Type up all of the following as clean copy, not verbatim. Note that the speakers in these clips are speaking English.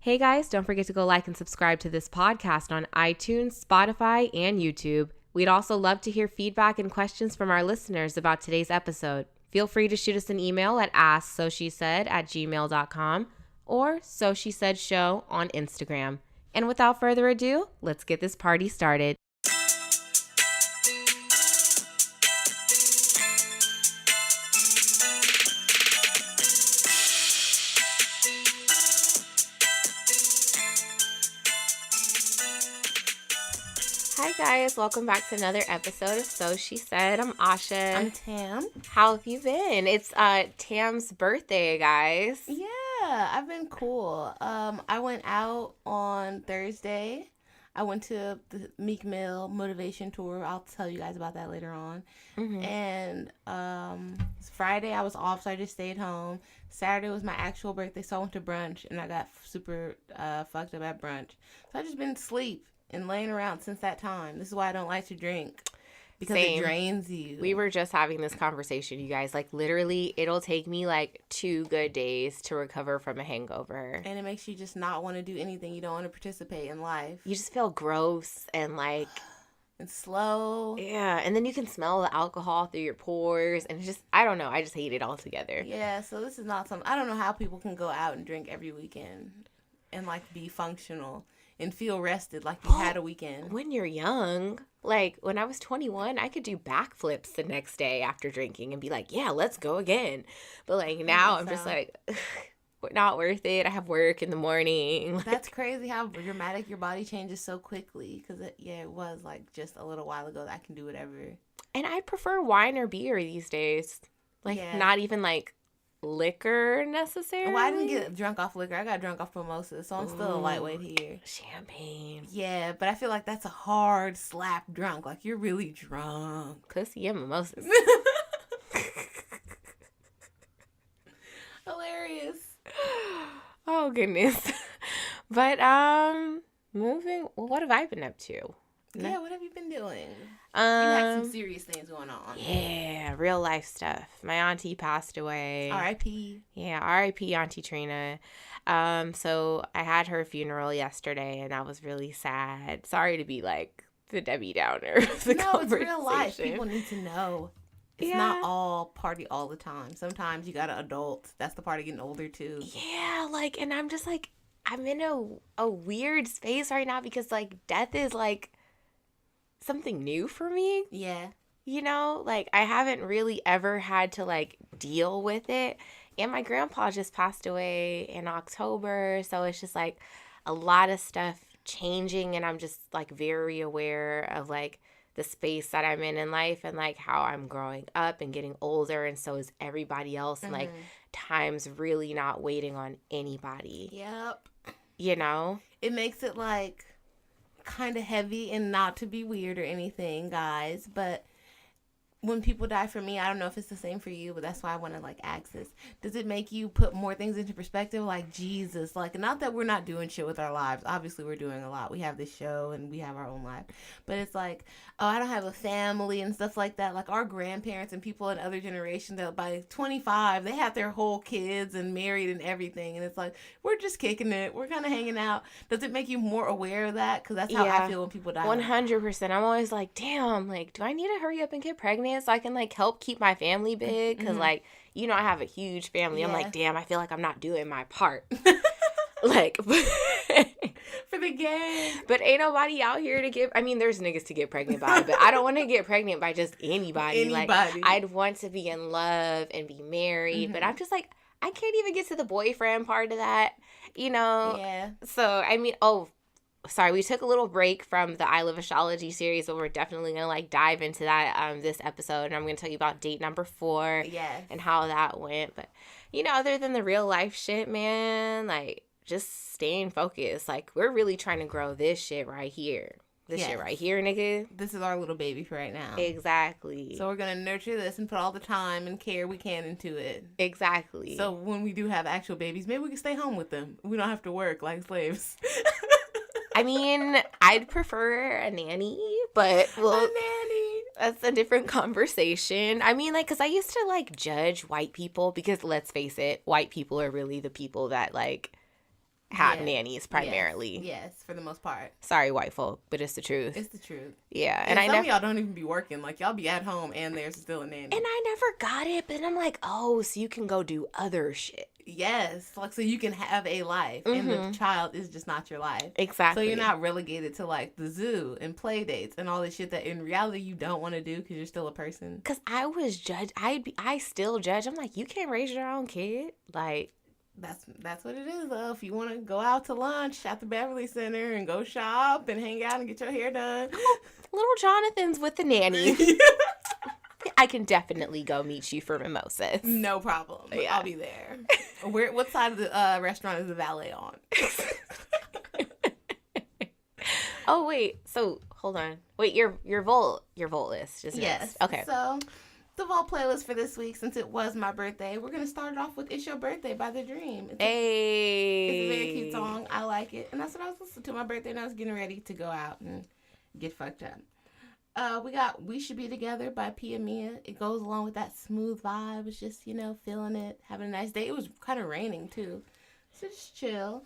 Hey guys, don't forget to go like and subscribe to this podcast on iTunes, Spotify, and YouTube. We'd also love to hear feedback and questions from our listeners about today's episode. Feel free to shoot us an email at askSoSheSaid@gmail.com or SoSheSaidShow on Instagram. And without further ado, let's get this party started. Hi guys, welcome back to another episode of So She Said. I'm Asha. I'm Tam. How have you been? It's Tam's birthday, guys. Yeah, I've been cool. I went out on Thursday. I went to the Meek Mill motivation tour. I'll tell you guys about that later on. Mm-hmm. And Friday I was off, so I just stayed home. Saturday was my actual birthday, so I went to brunch, and I got super fucked up at brunch. So I just been asleep and laying around since that time. This is why I don't like to drink. Because Same. it drains you. We were just having this conversation, you guys. Like, literally, it'll take me, 2 good days to recover from a hangover. And it makes you just not want to do anything. You don't want to participate in life. You just feel gross and, And slow. yeah. And then you can smell the alcohol through your pores. And it's just, I don't know. I just hate it altogether. Yeah, so this is not something. I don't know how people can go out and drink every weekend and, be functional and feel rested like you had a weekend. When you're young, when I was 21, I could do backflips the next day after drinking and be like, yeah, let's go again. But now I'm just not worth it. I have work in the morning. That's crazy how dramatic your body changes so quickly. Because, it was just a little while ago that I can do whatever. And I prefer wine or beer these days. Not even liquor necessarily. Well, I didn't get drunk off liquor. I got drunk off mimosas, so I'm still a lightweight here. Champagne. Yeah, but I feel like that's a hard slap drunk. You're really drunk. Pussy and mimosas. Hilarious. Oh, goodness. But, what have I been up to? Yeah, what have you been doing? You had some serious things going on. Yeah, real life stuff. My auntie passed away. R.I.P. Yeah, R.I.P. Auntie Trina. So I had her funeral yesterday, and that was really sad. Sorry to be the Debbie Downer of the conversation. It's real life. People need to know. It's not all party all the time. Sometimes you gotta adult. That's the part of getting older too. Yeah, and I'm just I'm in a weird space right now because death is something new for me. Yeah. I haven't really ever had to deal with it. And my grandpa just passed away in October. So it's just a lot of stuff changing. And I'm just very aware of the space that I'm in life and how I'm growing up and getting older. And so is everybody else. And time's really not waiting on anybody. Yep. It makes it kind of heavy, and not to be weird or anything, guys, but when people die, for me, I don't know if it's the same for you, but that's why I want to ask this. Does it make you put more things into perspective? Jesus, not that we're not doing shit with our lives. Obviously, we're doing a lot. We have this show and we have our own life. But it's oh, I don't have a family and stuff like that. Our grandparents and people in other generations that by 25, they have their whole kids and married and everything. And it's we're just kicking it. We're kind of hanging out. Does it make you more aware of that? Because that's how I feel when people die. 100%. I'm always damn, do I need to hurry up and get pregnant so I can help keep my family big? Because I have a huge family. Yeah. I'm damn, I feel I'm not doing my part. For the game. But ain't nobody out here to get, there's niggas to get pregnant by, but I don't want to get pregnant by just anybody. I'd want to be in love and be married, but I'm just I can't even get to the boyfriend part of that, Yeah. So sorry, we took a little break from the I Love Ashaalogy series, but we're definitely going to dive into that this episode. And I'm going to tell you about date number 4 and how that went. But, other than the real life shit, man, just staying focused. We're really trying to grow this shit right here. This shit right here, nigga. This is our little baby for right now. Exactly. So we're going to nurture this and put all the time and care we can into it. Exactly. So when we do have actual babies, maybe we can stay home with them. We don't have to work like slaves. I'd prefer a nanny, but a nanny. That's a different conversation. Because I used to judge white people because let's face it, white people are really the people that have Yes. nannies Yes. primarily. Yes, for the most part. Sorry, white folk, but it's the truth. It's the truth. Yeah, And I some of never y'all don't even be working. Like, y'all be at home and there's still a nanny. and I never got it, but then I'm like, oh, so you can go do other shit. Yes, like, so you can have a life, and the child is just not your life. Exactly. So you're not relegated to, like, the zoo and play dates and all this shit that in reality you don't want to do because you're still a person. Because I was judged. I still judge. I'm like, you can't raise your own kid. Like, That's what it is, though. If you want to go out to lunch at the Beverly Center and go shop and hang out and get your hair done. little Jonathan's with the nanny. I can definitely go meet you for mimosas. No problem. Yeah. I'll be there. What side of the restaurant is the valet on? Oh wait, so hold on. Wait, your Volt list is Yes. next. Okay. So the Vault playlist for this week, since it was my birthday, we're gonna start it off with "It's Your Birthday" by The Dream. It's a very cute song. I like it, and that's what I was listening to my birthday, and I was getting ready to go out and get fucked up. We got "We Should Be Together" by Pia Mia. It goes along with that smooth vibe. It's just, feeling it, having a nice day. It was kind of raining too, so just chill.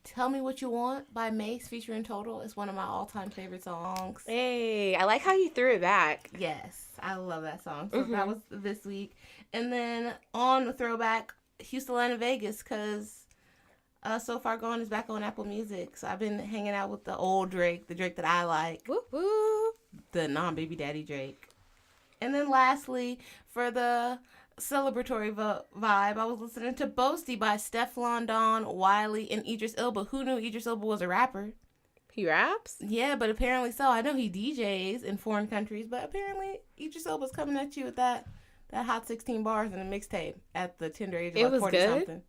"Tell Me What You Want" by Mace featuring Total is one of my all-time favorite songs. Hey, I like how you threw it back. Yes, I love that song. So that was this week. And then on the throwback, "Houston, Atlanta, Vegas," because So Far Gone is back on Apple Music. So I've been hanging out with the old Drake, the Drake that I like, Woo woo. the non-baby daddy Drake. And then lastly, for the celebratory vibe, I was listening to "Boasty" by Stefflon Don, Wiley, and Idris Elba. Who knew Idris Elba was a rapper? He raps? Yeah, but apparently so. I know he DJs in foreign countries, but apparently Idris Elba's coming at you with that hot 16 bars in a mixtape at the tender age of It was 40 good? something.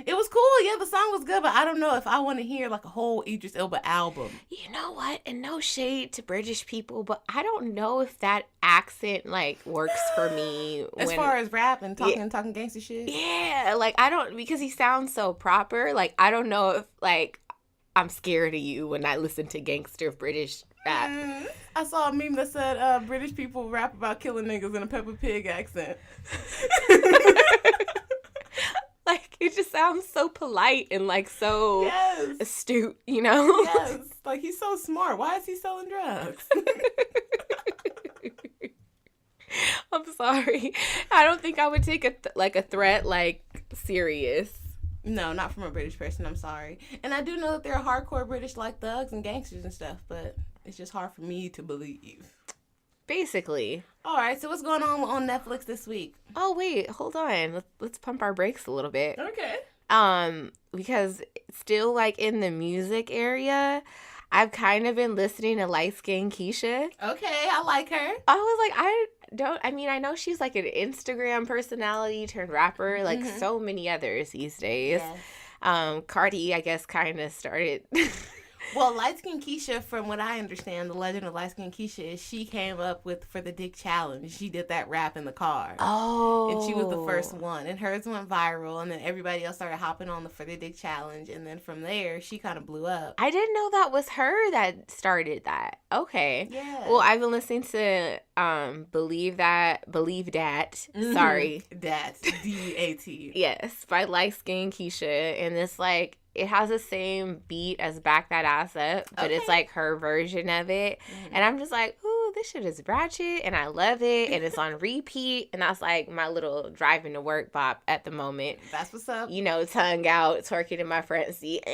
It was cool. Yeah, the song was good, but I don't know if I want to hear like a whole Idris Elba album. You know what? And no shade to British people, but I don't know if that accent like works for me. As far as rap and talking gangster shit. Yeah, like I don't, because he sounds so proper. Like I don't know if like I'm scared of you when I listen to gangster British rap. I saw a meme that said British people rap about killing niggas in a Peppa Pig accent. Like it just sounds so polite and like so Yes. astute, you know? Yes. Like he's so smart. Why is he selling drugs? I'm sorry. I don't think I would take a threat like serious. No, not from a British person. I'm sorry. And I do know that there are hardcore British like thugs and gangsters and stuff, but it's just hard for me to believe. Basically. All right, so what's going on Netflix this week? Oh wait, hold on. Let's pump our brakes a little bit. Okay. Because still like in the music area, I've kind of been listening to Light Skin Keisha. Okay, I like her. I was like, I know she's like an Instagram personality turned rapper, like so many others these days. Yes. Cardi, I guess, kind of started. Well, Light Skin Keisha, from what I understand, the legend of Light Skin Keisha is she came up with for the Dick Challenge. She did that rap in the car. Oh. And she was the first one. And hers went viral. And then everybody else started hopping on the For the Dick Challenge. And then from there, she kind of blew up. I didn't know that was her that started that. Okay. Yeah. Well, I've been listening to Believe That. Sorry. That. D-A-T. Yes, by Light Skin Keisha. And it's like, it has the same beat as Back That Ass Up, but it's like her version of it. And I'm just like, ooh, this shit is ratchet and I love it. And it's on repeat. And that's like my little driving to work bop at the moment. That's what's up. You know, tongue out, twerking in my front seat.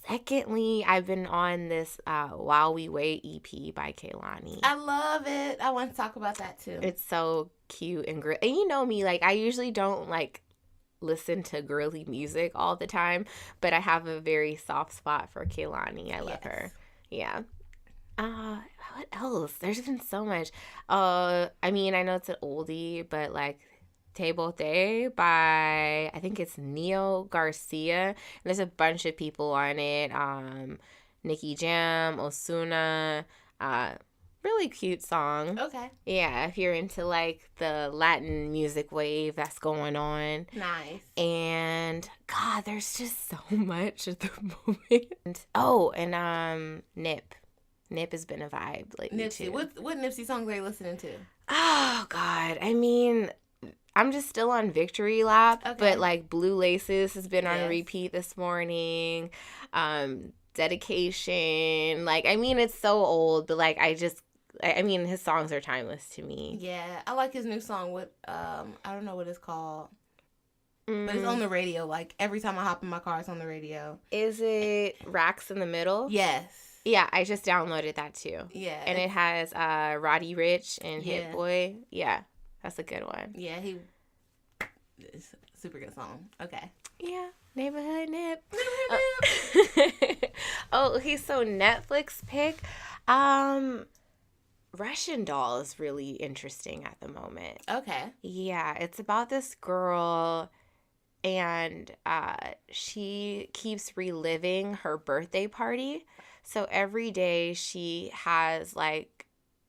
Secondly, I've been on this While We Wait EP by Kehlani. I love it. I want to talk about that too. It's so cute and great. And you know me, like I usually don't like listen to girly music all the time, but I have a very soft spot for Kehlani. I love her. Yeah. What else? There's been so much. I mean, I know it's an oldie, but like Te Bote by, I think it's Neo Garcia. And there's a bunch of people on it. Nicky Jam, Ozuna, really cute song. Okay. Yeah, if you're into like the Latin music wave that's going on. Nice. And God, there's just so much at the moment. Oh, and Nip. Nip has been a vibe lately Nipsey. too. What Nipsey songs are you listening to? Oh God, I mean, I'm just still on Victory Lap, Okay. but like Blue Laces has been on Yes. repeat this morning. Dedication. Like, I mean, it's so old, but like, I mean, his songs are timeless to me. Yeah, I like his new song with I don't know what it's called, but it's on Mm, the radio. Like every time I hop in my car, it's on the radio. is it Racks in the Middle? Yes. Yeah, I just downloaded that too. Yeah. And it has Roddy Ricch and Hit Yeah. Boy. Yeah, that's a good one. Yeah, it's a super good song. Okay. Yeah, Neighborhood Nip. Oh, okay, so Netflix pick. Russian Doll is really interesting at the moment. Okay. Yeah, it's about this girl and she keeps reliving her birthday party. So every day she has like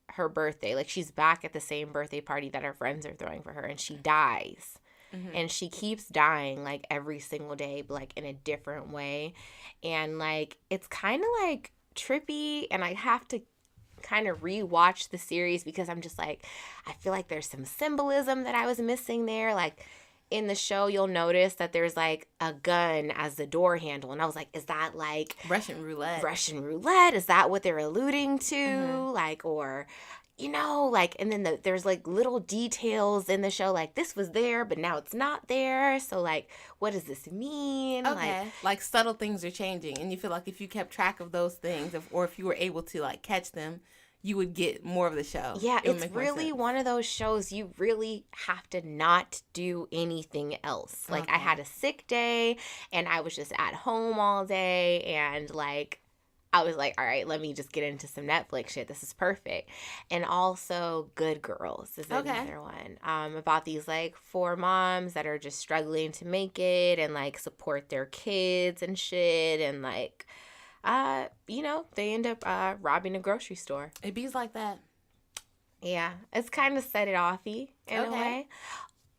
her birthday, like she's back at the same birthday party that her friends are throwing for her, and she dies. Mm-hmm. And she keeps dying like every single day, but like in a different way. And like it's kind of like trippy, and I have to kind of rewatch the series because I'm just like, I feel like there's some symbolism that I was missing there. Like in the show, you'll notice that there's like a gun as the door handle, and I was like, is that like Russian roulette? Russian roulette? Is that what they're alluding to? Mm-hmm. Like, or like, and then there's like little details in the show, like this was there, but now it's not there. So like, what does this mean? Okay. Like subtle things are changing, and you feel like if you kept track of those things, or if you were able to like catch them, you would get more of the show. Yeah, it's really one of those shows you really have to not do anything else. Like, I had a sick day, and I was just at home all day, and like, I was like, all right, let me just get into some Netflix shit. This is perfect. And also Good Girls is another one. About these like 4 moms that are just struggling to make it and like support their kids and shit. And like, they end up robbing a grocery store. It bees like that. Yeah, it's kind of set it offy in a way.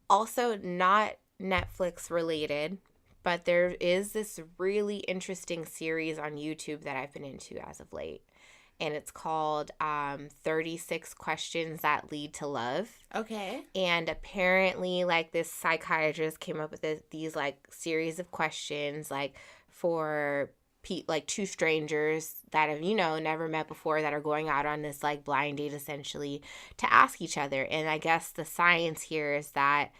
Also, not Netflix related, but there is this really interesting series on YouTube that I've been into as of late. And it's called 36 Questions That Lead to Love. Okay. And apparently, like, this psychiatrist came up with these, like, series of questions, like, for, like, 2 strangers that have, never met before that are going out on this, like, blind date, essentially, to ask each other. And I guess the science here is that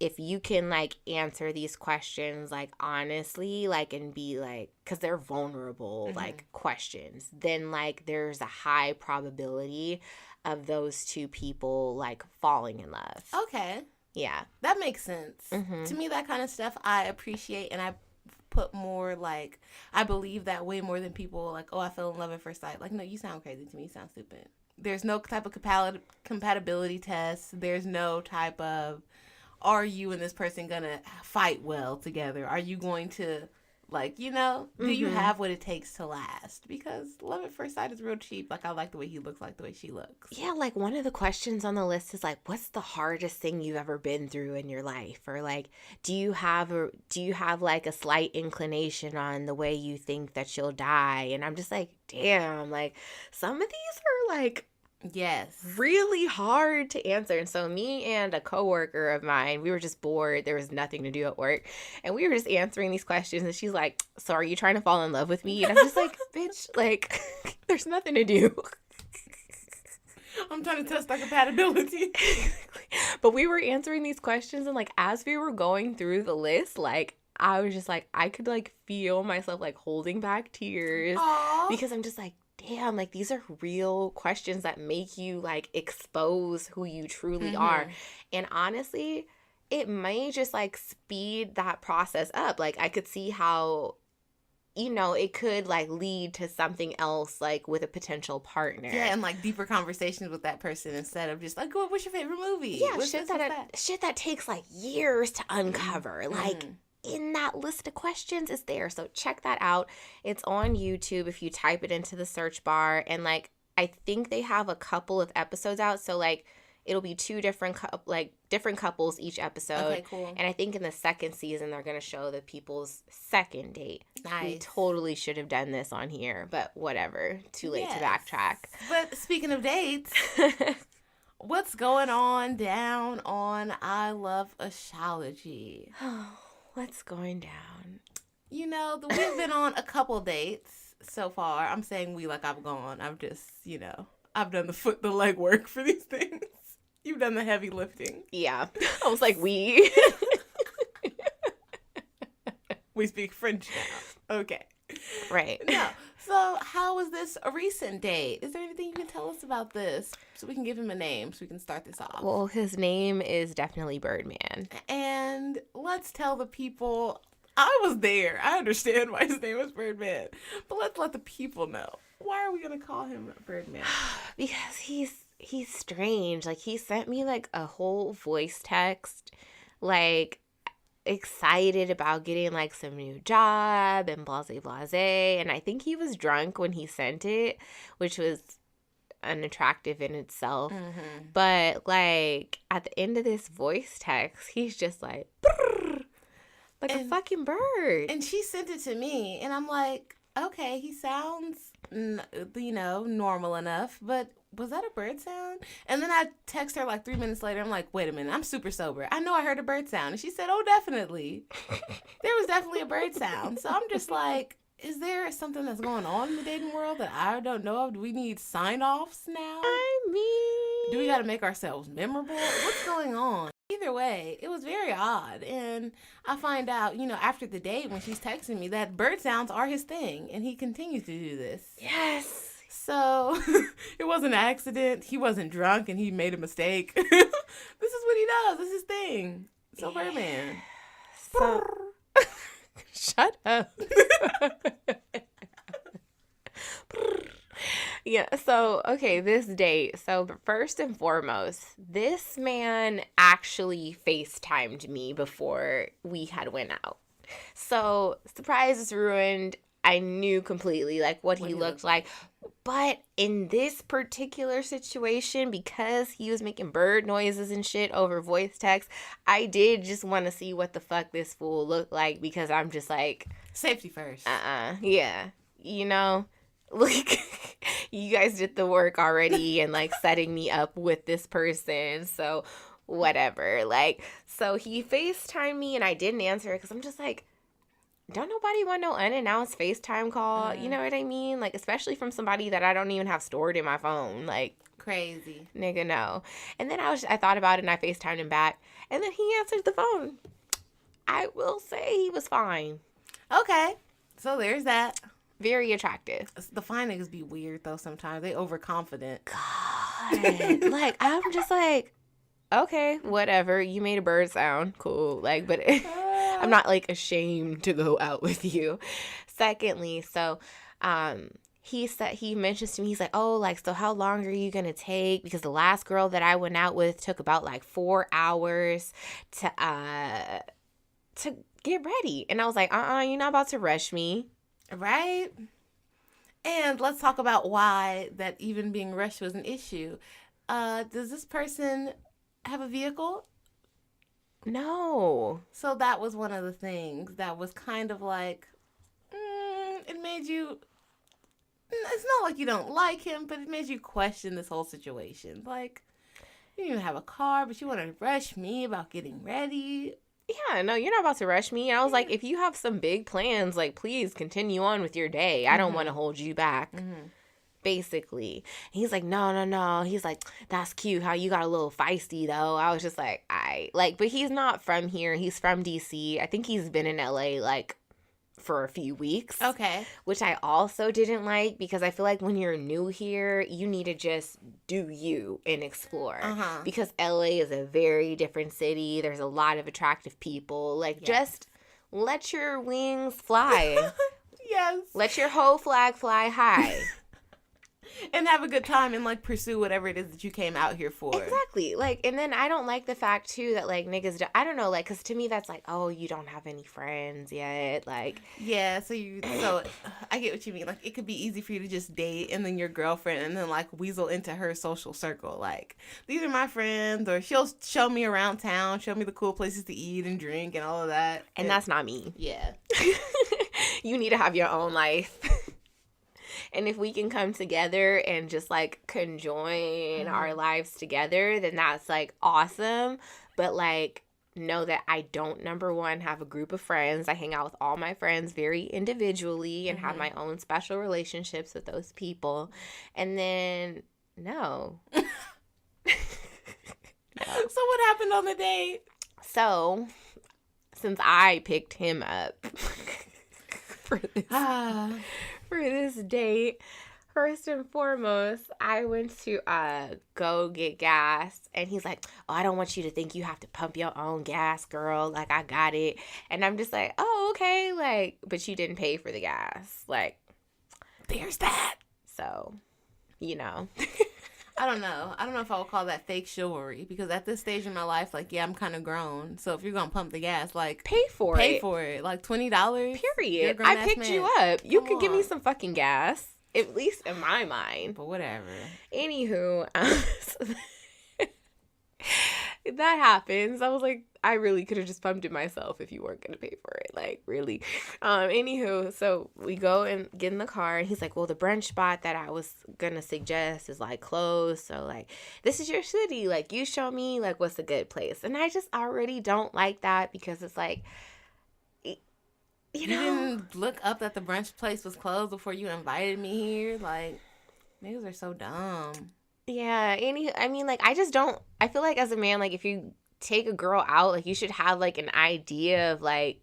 if you can like answer these questions like honestly, like, and be like, because they're vulnerable like questions, then like there's a high probability of those 2 people like falling in love. Okay. Yeah, that makes sense. To me, that kind of stuff I appreciate, and I put more like, I believe that way more than people like, oh, I fell in love at first sight. Like, no, you sound crazy to me. You sound stupid. There's no type of compatibility test. There's no type of, are you and this person gonna fight well together? Are you going to, like, do you have what it takes to last? Because love at first sight is real cheap. Like, I like the way he looks, like the way she looks. Yeah, like one of the questions on the list is like, what's the hardest thing you've ever been through in your life? Or like, do you have like a slight inclination on the way you think that you'll die? And I'm just like, damn, like some of these are like, yes, really hard to answer. And so me and a coworker of mine, we were just bored. There was nothing to do at work. And we were just answering these questions. And she's like, so are you trying to fall in love with me? And I'm just like, bitch, like, there's nothing to do. I'm trying to test our compatibility. But we were answering these questions. And like, as we were going through the list, like, I was just like, I could like feel myself like holding back tears. Aww. Because I'm just like, damn, like these are real questions that make you like expose who you truly are. And honestly, it may just like speed that process up. Like I could see how, it could like lead to something else like with a potential partner. Yeah, and like deeper conversations with that person instead of just like, oh, what's your favorite movie? Yeah, shit that takes like years to uncover. Like in that list of questions is there. So check that out. It's on YouTube if you type it into the search bar. And like, I think they have a couple of episodes out. So like, it'll be 2 different couples each episode. Okay, cool. And I think in the 2nd season, they're going to show the people's 2nd date. Nice. We totally should have done this on here, but whatever. Too late to backtrack. But speaking of dates, What's going on down on I Love Ashaalogy? What's going down? We've been on a couple dates so far. I'm saying we like I've gone. I've just, I've done the leg work for these things. You've done the heavy lifting. Yeah. I was like, we. We speak French now. Okay. Right. No. So how was this a recent date? Is there anything you can tell us about this so we can give him a name so we can start this off? Well, his name is definitely Birdman. And let's tell the people, I was there. I understand why his name is Birdman. But let's let the people know. Why are we going to call him Birdman? Because he's strange. Like, he sent me like a whole voice text, like excited about getting like some new job and blase, and I think he was drunk when he sent it, which was unattractive in itself. But like at the end of this voice text, he's just like brrr, like a fucking bird. And she sent it to me, and I'm like, okay, he sounds normal enough, but was that a bird sound? And then I text her like 3 minutes later. I'm like, wait a minute, I'm super sober. I know I heard a bird sound. And she said, oh, definitely. There was definitely a bird sound. So I'm just like, is there something that's going on in the dating world that I don't know of? Do we need sign-offs now? I mean, do we got to make ourselves memorable? What's going on? Either way, it was very odd. And I find out, after the date when she's texting me that bird sounds are his thing. And he continues to do this. yes. So it wasn't an accident. He wasn't drunk and he made a mistake. This is what he does. This is his thing. So Birdman. So shut up. Yeah, so okay, this date. So first and foremost, this man actually FaceTimed me before we had went out. So surprise is ruined. I knew completely like what he looked like. But in this particular situation, because he was making bird noises and shit over voice text, I did just want to see what the fuck this fool looked like, because I'm just like, safety first. Yeah. Like, you guys did the work already and like setting me up with this person. So whatever. Like, so he FaceTimed me and I didn't answer it because I'm just like, don't nobody want no unannounced FaceTime call? You know what I mean? Like, especially from somebody that I don't even have stored in my phone. Like, crazy. Nigga, no. And then I thought about it and I FaceTimed him back. And then he answered the phone. I will say he was fine. Okay. So there's that. Very attractive. The fine niggas be weird, though, sometimes. They overconfident. God. Like, I'm just like, okay, whatever. You made a bird sound. Cool. Like, but I'm not like ashamed to go out with you. Secondly, so he mentions to me, he's like, oh, like, so how long are you gonna take? Because the last girl that I went out with took about like 4 hours to get ready. And I was like, you're not about to rush me. Right? And let's talk about why that even being rushed was an issue. Does this person have a vehicle? No. So that was one of the things that was kind of like, it made you, it's not like you don't like him, but it made you question this whole situation. Like, you didn't even have a car, but you want to rush me about getting ready. Yeah, no, you're not about to rush me. And I was like, if you have some big plans, like, please continue on with your day. I don't want to hold you back. Basically. And he's like, no. He's like, that's cute how you got a little feisty though. I was just like, but he's not from here. He's from DC. I think he's been in LA like for a few weeks. Okay. Which I also didn't like, because I feel like when you're new here, you need to just do you and explore. Because LA is a very different city. There's a lot of attractive people. Like, just let your wings fly. Yes. Let your whole flag fly high. And have a good time and, like, pursue whatever it is that you came out here for. Exactly. Like, and then I don't like the fact, too, that, like, niggas, I don't know, like, because to me that's like, oh, you don't have any friends yet. Like. Yeah, so I get what you mean. Like, it could be easy for you to just date and then your girlfriend and then, like, weasel into her social circle. Like, these are my friends, or she'll show me around town, show me the cool places to eat and drink and all of that. And that's not me. Yeah. You need to have your own life. And if we can come together and just like conjoin our lives together, then that's like awesome. But like, know that I don't, number one, have a group of friends. I hang out with all my friends very individually and have my own special relationships with those people. And then, no. So what happened on the date? So, since I picked him up for this date, first and foremost, I went to go get gas, and he's like, "Oh, I don't want you to think you have to pump your own gas, girl. Like, I got it." And I'm just like, "Oh, okay." Like, but you didn't pay for the gas. Like, There's that. so, you know. I don't know. I don't know if I would call that fake chivalry, because at this stage in my life, like, yeah, I'm kind of grown. So if you're gonna pump the gas, like, Pay for it. Like $20. Period. I picked you up. You could give me some fucking gas. At least in my mind. But whatever. Anywho, that happens. I was like, I really could have just pumped it myself if you weren't going to pay for it. Like, really. Anywho, so we go and get in the car, and he's like, well, the brunch spot that I was going to suggest is, like, closed. So, like, this is your city. Like, you show me, like, what's a good place. And I just already don't like that, because it's like, you know, didn't look up that the brunch place was closed before you invited me here. Like, niggas are so dumb. Yeah, I mean, like, I just don't, I feel like as a man, like, if you take a girl out, like, you should have, like, an idea of, like,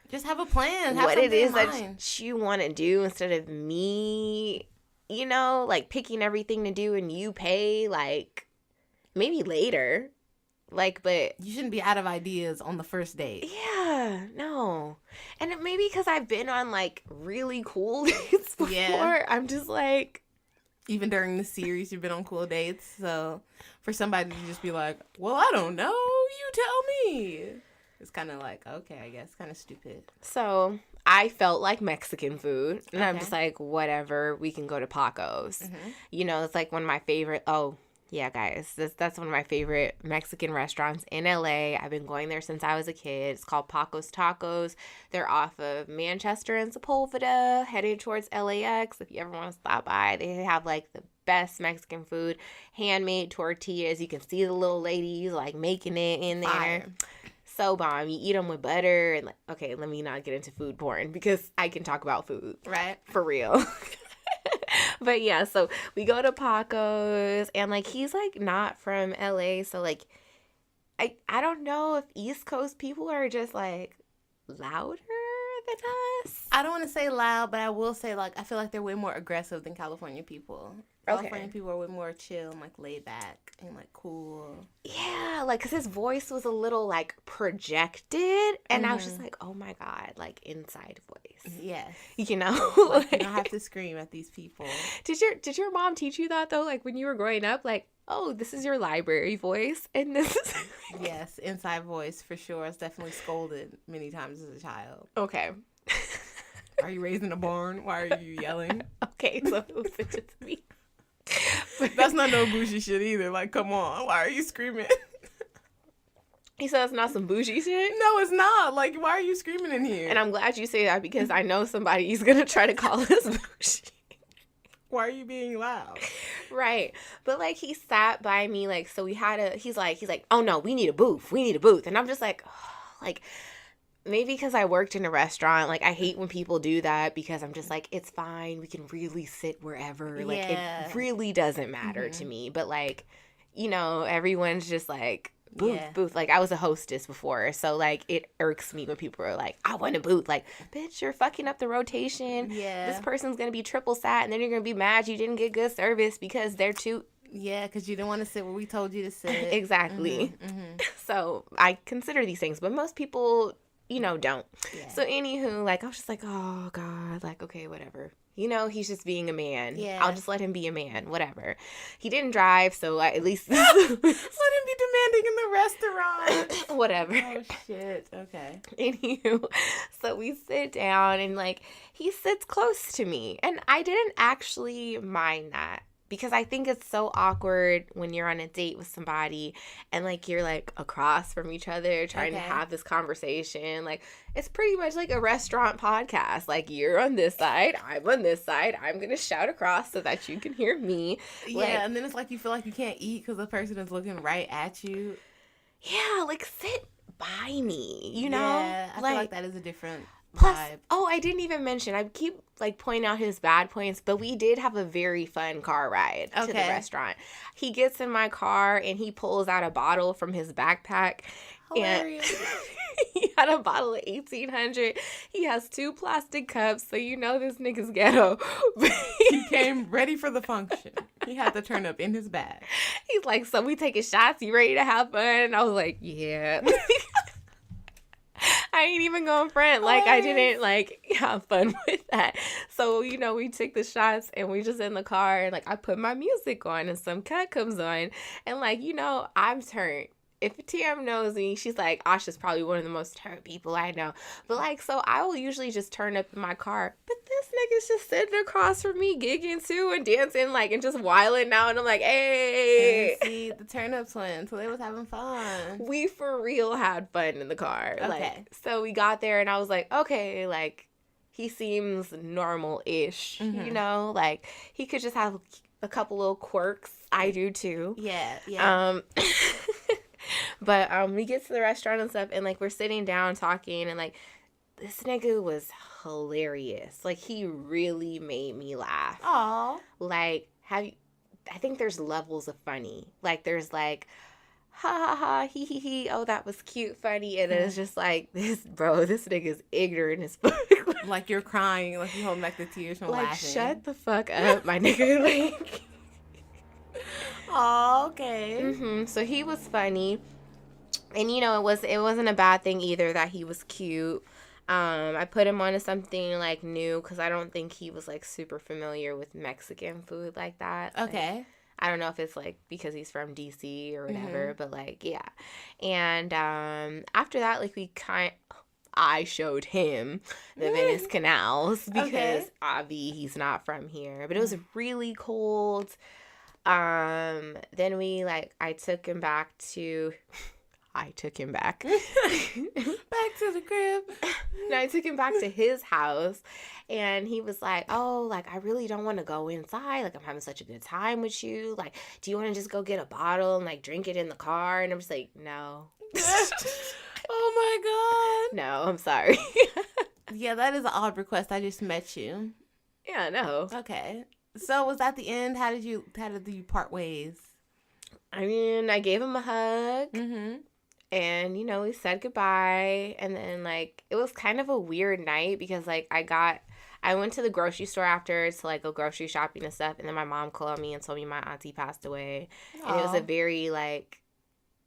just have a plan. Have what it is that you want to do, instead of me, you know, like, picking everything to do and you pay, like, maybe later. Like, but you shouldn't be out of ideas on the first date. Yeah, no. And it maybe because I've been on, like, really cool dates before. Yeah. I'm just like, even during the series, you've been on cool dates. So for somebody to just be like, well, I don't know, you tell me. It's kind of like, okay, I guess, kind of stupid. So I felt like Mexican food. And I'm just like, whatever, we can go to Paco's. You know, it's like one of my favorite, yeah, guys, that's one of my favorite Mexican restaurants in LA. I've been going there since I was a kid. It's called Paco's Tacos. They're off of Manchester and Sepulveda, headed towards LAX. If you ever want to stop by, they have, like, the best Mexican food, handmade tortillas. You can see the little ladies, like, making it in there. Fire. So bomb. You eat them with butter. And, like, okay, let me not get into food porn, because I can talk about food. Right. For real. But yeah, so we go to Paco's, and, like, he's, like, not from LA, so, like, I don't know if East Coast people are just, like, louder than us. I don't want to say loud, but I will say, like, I feel like they're way more aggressive than California people. California people are way more chill and, like, laid back and, like, cool. Yeah, like, because his voice was a little, like, projected, and I was just like, oh my God, like, inside voice. Yes. You know? Like, you don't have to scream at these people. Did your mom teach you that, though? Like, when you were growing up, like, oh, this is your library voice, and this is... Yes, inside voice, for sure. I was definitely scolded many times as a child. Okay. Are you raised in a barn? Why are you yelling? Okay, so it was just me. That's not no bougie shit either. Like, come on. Why are you screaming? He said it's not some bougie shit? No, it's not. Like, why are you screaming in here? And I'm glad you say that, because I know somebody's going to try to call us bougie. Why are you being loud? Right. But, like, he sat by me, like, so we had he's like, oh, no, we need a booth. We need a booth. And I'm just like, oh, like, maybe because I worked in a restaurant, like, I hate when people do that, because I'm just like, it's fine. We can really sit wherever. Like, it really doesn't matter to me. But, like, you know, everyone's just like, booth. Like, I was a hostess before. So, like, it irks me when people are like, I want a booth. Like, bitch, you're fucking up the rotation. Yeah. This person's going to be triple sat, and then you're going to be mad you didn't get good service because they're too... Yeah, because you didn't want to sit where we told you to sit. Exactly. So, I consider these things, but most people... you know, don't. Yeah. So, anywho, like, I was just like, oh, God, like, okay, whatever. You know, he's just being a man. Yeah. I'll just let him be a man, whatever. He didn't drive, so at least... let him be demanding in the restaurant. Whatever. Oh, shit. Okay. Anywho, so we sit down, and, like, he sits close to me. And I didn't actually mind that. because I think it's so awkward when you're on a date with somebody and like you're like across from each other trying to have this conversation. Like it's pretty much like a restaurant podcast. Like you're on this side, I'm on this side. I'm gonna shout across so that you can hear me. Yeah, like, and then it's like you feel like you can't eat because the person is looking right at you. Yeah, like sit by me, you know? Yeah, I feel like that is a different plus, vibe. oh, I didn't even mention, I keep like pointing out his bad points, but we did have a very fun car ride to the restaurant. He gets in my car and he pulls out a bottle from his backpack. Hilarious. And he had a bottle of 1800. He has 2 plastic cups, so you know this nigga's ghetto. He came ready for the function. He had the turn up in his bag. He's like, so we taking shots? You ready to have fun? And I was like, yeah. I ain't even going front. Like, I didn't, like, have fun with that. So, you know, we took the shots and we just in the car and, like, I put my music on and some cut comes on. And, like, you know, I'm turned. If TM knows me, she's like, Asha's probably one of the most turned people I know. But, like, so I will usually just turn up in my car. But this nigga's just sitting across from me gigging, too, and dancing, like, and just wilding out. And I'm like, hey. And see, the turn up twins. So they was having fun. We for real had fun in the car. Okay. Like, so we got there and I was like, okay, like, he seems normal-ish, you know? Like, he could just have a couple little quirks. I do, too. Yeah. But we get to the restaurant and stuff, and, like, we're sitting down talking, and, like, this nigga was hilarious. Like, he really made me laugh. Aw. Like, I think there's levels of funny. Like, there's, like, ha, ha, ha, he, he, oh, that was cute, funny, and then it's just, like, this nigga's ignorant as fuck. Like, you're crying, like, you holding back the tears from laughing. Like, shut the fuck up, my nigga. Like... Oh, okay. So he was funny, and you know it wasn't a bad thing either that he was cute. I put him onto something like new because I don't think he was like super familiar with Mexican food like that. Okay. Like, I don't know if it's like because he's from DC or whatever, but like yeah. And after that, like I showed him the Venice canals because he's not from here, but it was really cold. Then I took him back to back to the crib. No, I took him back to his house and he was like, oh, like, I really don't want to go inside. Like, I'm having such a good time with you. Like, do you want to just go get a bottle and like drink it in the car? And I'm just like, no. Oh my God. No, I'm sorry. Yeah, that is an odd request. I just met you. Yeah, no. Okay. So was that the end? How did you part ways? I mean, I gave him a hug. And, you know, we said goodbye. And then, like, it was kind of a weird night because, like, I went to the grocery store after to, like, go grocery shopping and stuff. And then my mom called me and told me my auntie passed away. Aww. And it was a very, like,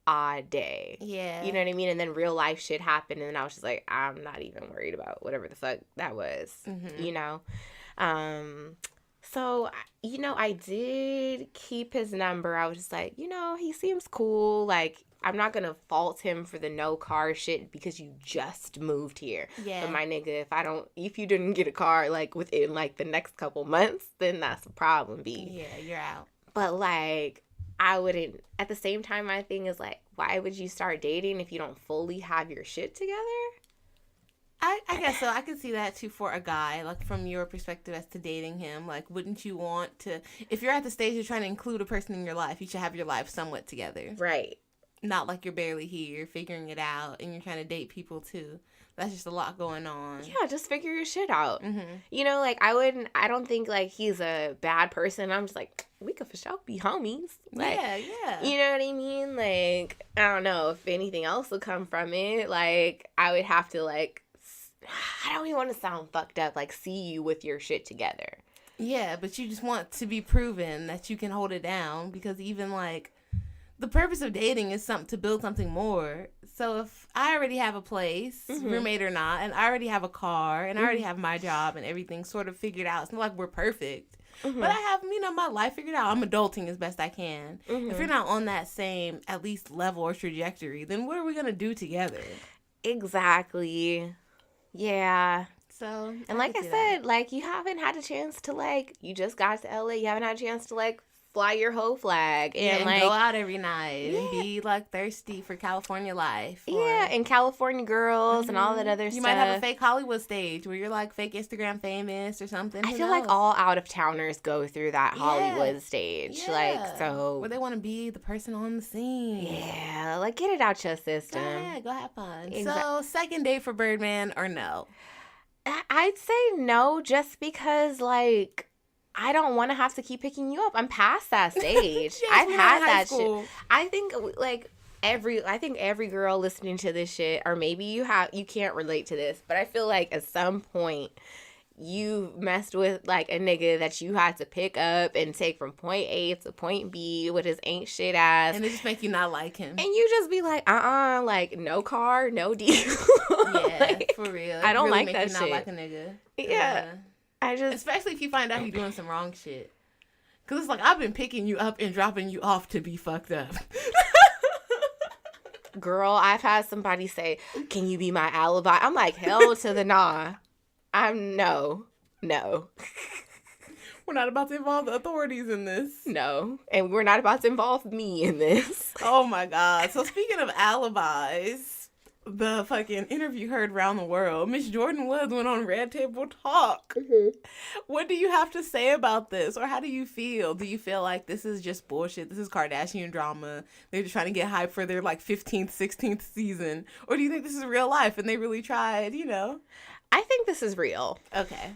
odd day. Yeah. You know what I mean? And then real life shit happened. And then I was just like, I'm not even worried about whatever the fuck that was, you know? So, you know, I did keep his number. I was just like, you know, he seems cool. Like, I'm not going to fault him for the no car shit because you just moved here. Yeah. But my nigga, if you didn't get a car, like, within, like, the next couple months, then that's a problem, B. Yeah, you're out. But, like, I wouldn't, at the same time, my thing is, like, why would you start dating if you don't fully have your shit together? I guess so. I can see that too for a guy, like from your perspective as to dating him. Like, wouldn't you want to, if you're at the stage you're trying to include a person in your life, you should have your life somewhat together. Right. Not like you're barely here, figuring it out, and you're trying to date people too. That's just a lot going on. Yeah, just figure your shit out. You know, like, I don't think, like, he's a bad person. I'm just like, we could for sure be homies. Like, yeah. You know what I mean? Like, I don't know if anything else will come from it. Like, I would have to, like, I don't even want to sound fucked up, like, see you with your shit together. Yeah, but you just want to be proven that you can hold it down because even, like, the purpose of dating is to build something more. So if I already have a place, roommate or not, and I already have a car, and I already have my job and everything sort of figured out, it's not like we're perfect. But I have, you know, my life figured out. I'm adulting as best I can. If you're not on that same, at least, level or trajectory, then what are we going to do together? Exactly. Yeah. So, and like I said, like, you haven't had a chance to, like, you just got to LA. You haven't had a chance to, like, fly your whole flag and and go like out every night and be like thirsty for California life. yeah, and California girls and all that other You stuff. might have a fake Hollywood stage where you're like fake Instagram famous or something. I Who feel knows? like all out of towners go through that Hollywood stage. Yeah. Like, so. Where they want to be the person on the scene. Yeah, like get it out your system. Go have fun. So, second date for Birdman or no? I'd say no, just because, like, I don't want to have to keep picking you up. I'm past that stage. Yes, I've we're had not in high that school. shit. I think, like, every girl listening to this shit, or maybe you can't relate to this, but I feel like at some point you messed with like a nigga that you had to pick up and take from point A to point B with his ain't shit ass, And it just make you not like him. and you just be like, like no car, no deal. Yeah, like, for real. I don't really like make that you shit. Not like a nigga. Yeah, I just, especially if you find out he's doing some wrong shit. Cause it's like I've been picking you up and dropping you off to be fucked up. girl, I've had somebody say, "Can you be my alibi?" I'm like, hell to the nah. I'm no. We're not about to involve the authorities in this. No. And we're not about to involve me in this. Oh my God. So speaking of alibis, the fucking interview heard around the world. Miss Jordan Woods went on Red Table Talk. Mm-hmm. What do you have to say about this? Or how do you feel? Do you feel like this is just bullshit? This is Kardashian drama. They're just trying to get hype for their like 15th, 16th season. Or do you think this is real life and they really tried, you know? I think this is real. Okay.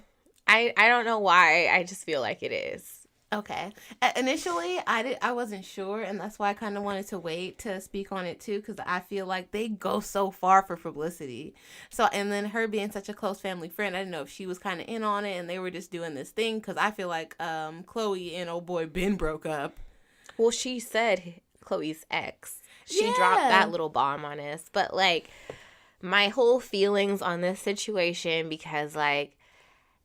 I don't know why. I just feel like it is. Okay. Initially, I wasn't sure, and that's why I kind of wanted to wait to speak on it too, because I feel like they go so far for publicity. So, and then her being such a close family friend, I didn't know if she was kind of in on it, and they were just doing this thing, because I feel like Chloe and old boy Ben broke up. Well, she said Chloe's ex. She dropped that little bomb on us, but like my whole feelings on this situation, because like,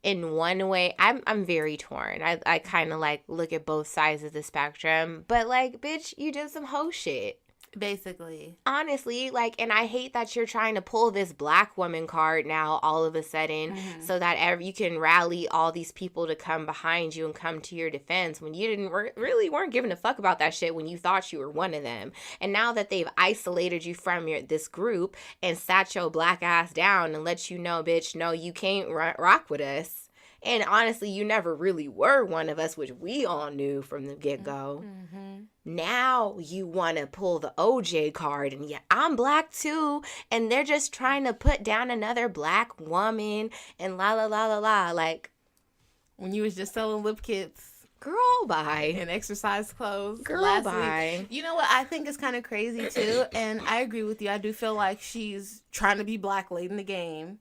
in one way, I'm very torn. I kind of like look at both sides of the spectrum. But like, bitch, you did some hoe shit. Basically. Honestly, like, and I hate that you're trying to pull this black woman card now all of a sudden so that you can rally all these people to come behind you and come to your defense when you weren't giving a fuck about that shit when you thought you were one of them. And now that they've isolated you from this group and sat your black ass down and let you know, bitch, no, you can't rock with us. And honestly, you never really were one of us, which we all knew from the get-go. Mm-hmm. Now you want to pull the OJ card, and yeah, I'm black too, and they're just trying to put down another black woman, and la la la la la. Like, when you was just selling lip kits. Girl, bye. And exercise clothes. Girl, bye. Week. You know what? I think is kind of crazy too, and I agree with you. I do feel like she's trying to be black late in the game.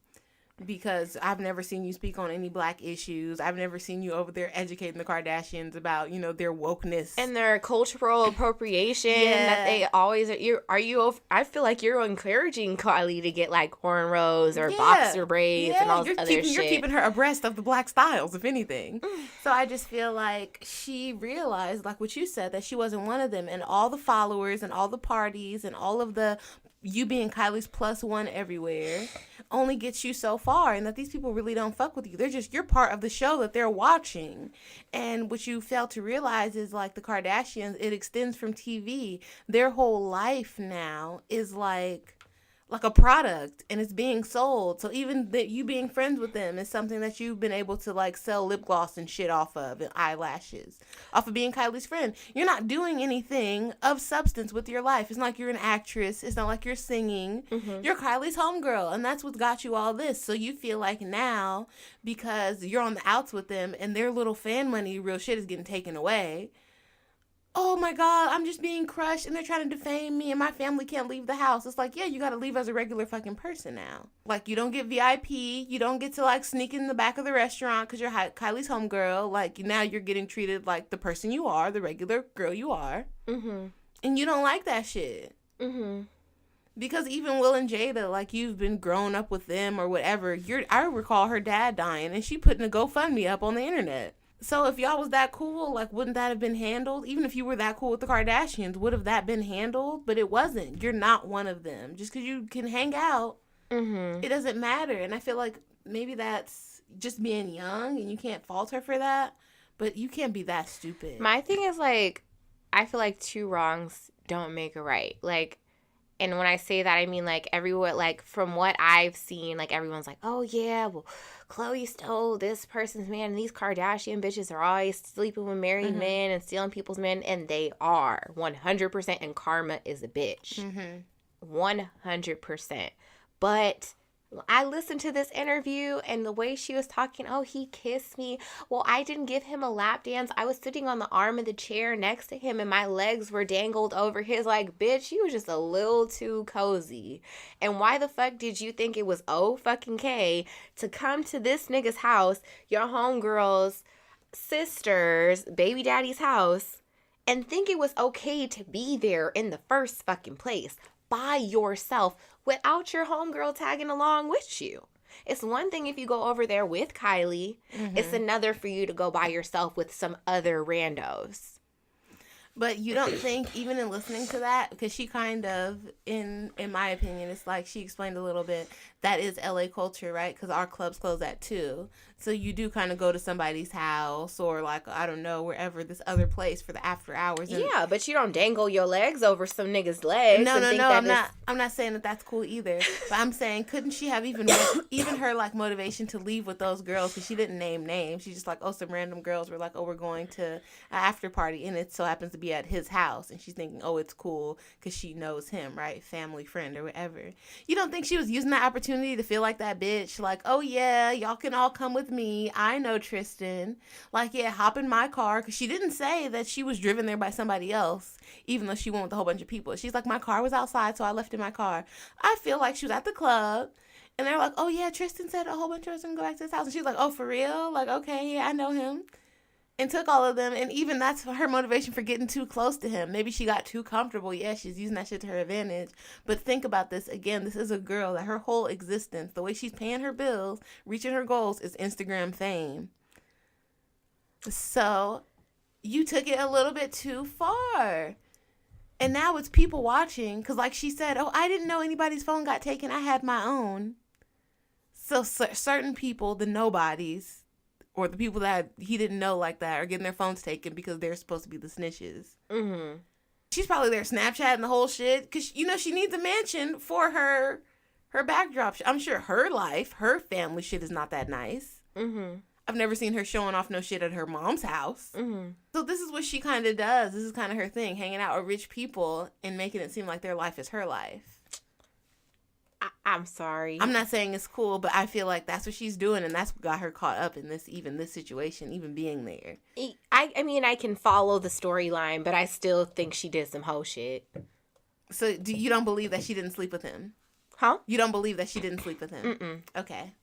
Because I've never seen you speak on any black issues. I've never seen you over there educating the Kardashians about, you know, their wokeness. And their cultural appropriation that they always I feel like you're encouraging Kylie to get like cornrows or boxer braids and all this other shit. You're keeping her abreast of the black styles, if anything. So I just feel like she realized, like what you said, that she wasn't one of them. And all the followers and all the parties and all of the you being Kylie's plus one everywhere only gets you so far, and that these people really don't fuck with you. You're part of the show that they're watching. And what you fail to realize is like the Kardashians, it extends from TV. Their whole life now is like a product, and it's being sold. So even that you being friends with them is something that you've been able to like sell lip gloss and shit off of, and eyelashes off of being Kylie's friend. You're not doing anything of substance with your life. It's not like you're an actress. It's not like you're singing. Mm-hmm. You're Kylie's homegirl, and that's what's got you all this. So you feel like now, because you're on the outs with them and their little fan money, real shit is getting taken away. Oh my God, I'm just being crushed and they're trying to defame me and my family can't leave the house. It's like, yeah, you got to leave as a regular fucking person now. Like, you don't get VIP. You don't get to like sneak in the back of the restaurant because you're Kylie's homegirl. Like, now you're getting treated like the person you are, the regular girl you are. Mm-hmm. And you don't like that shit. Mm-hmm. Because even Will and Jada, like, you've been growing up with them or whatever. I recall her dad dying and she putting a GoFundMe up on the internet. So if y'all was that cool, like, wouldn't that have been handled? Even if you were that cool with the Kardashians, would have that been handled? But it wasn't. You're not one of them. Just because you can hang out, it doesn't matter. And I feel like maybe that's just being young, and you can't fault her for that. But you can't be that stupid. My thing is, like, I feel like two wrongs don't make a right. Like, and when I say that, I mean, like, everyone, like, from what I've seen, like, everyone's like, oh, yeah, well, Chloe stole this person's man, and these Kardashian bitches are always sleeping with married men and stealing people's men, and they are 100%, and karma is a bitch. 100%. But I listened to this interview, and the way she was talking, oh, he kissed me. Well, I didn't give him a lap dance. I was sitting on the arm of the chair next to him, and my legs were dangled over his. Like, bitch, you was just a little too cozy. And why the fuck did you think it was fucking K to come to this nigga's house, your homegirl's sister's baby daddy's house, and think it was okay to be there in the first fucking place by yourself without your homegirl tagging along with you? It's one thing if you go over there with Kylie. It's another for you to go by yourself with some other randos. But you don't think, even in listening to that, because she kind of, in my opinion, it's like she explained a little bit, that is LA culture, right? Because our clubs close at 2. So you do kind of go to somebody's house or, like, I don't know, wherever, this other place for the after hours. And yeah, but you don't dangle your legs over some nigga's legs. No, I'm not saying that that's cool either. But I'm saying, couldn't she have even her, like, motivation to leave with those girls? Because she didn't name names. She's just like, oh, some random girls were like, oh, we're going to an after party, and it so happens to be at his house. And she's thinking, oh, it's cool because she knows him, right? Family, friend, or whatever. You don't think she was using that opportunity to feel like that bitch? Like, oh, yeah, y'all can all come with me. I know Tristan. Like, yeah, hop in my car. Because she didn't say that she was driven there by somebody else, even though she went with a whole bunch of people. She's like, my car was outside, so I left in my car. I feel like she was at the club, and they're like, oh, yeah, Tristan said a whole bunch of us are going to go back to his house. And she's like, oh, for real? Like, okay, yeah, I know him. And took all of them, and even that's her motivation for getting too close to him. Maybe she got too comfortable. Yeah, she's using that shit to her advantage. But think about this. Again, this is a girl that her whole existence, the way she's paying her bills, reaching her goals, is Instagram fame. So you took it a little bit too far. And now it's people watching, because like she said, oh, I didn't know anybody's phone got taken. I had my own. So certain people, the nobodies, or the people that he didn't know like that, are getting their phones taken because they're supposed to be the snitches. She's probably there Snapchatting the whole shit, because, you know, she needs a mansion for her backdrop. I'm sure her life, her family shit is not that nice. I've never seen her showing off no shit at her mom's house. So this is what she kind of does. This is kind of her thing, hanging out with rich people and making it seem like their life is her life. I'm sorry. I'm not saying it's cool, but I feel like that's what she's doing, and that's what got her caught up in this situation, even being there. I mean, I can follow the storyline, but I still think she did some hoe shit. So you don't believe that she didn't sleep with him? Huh? You don't believe that she didn't sleep with him? Okay.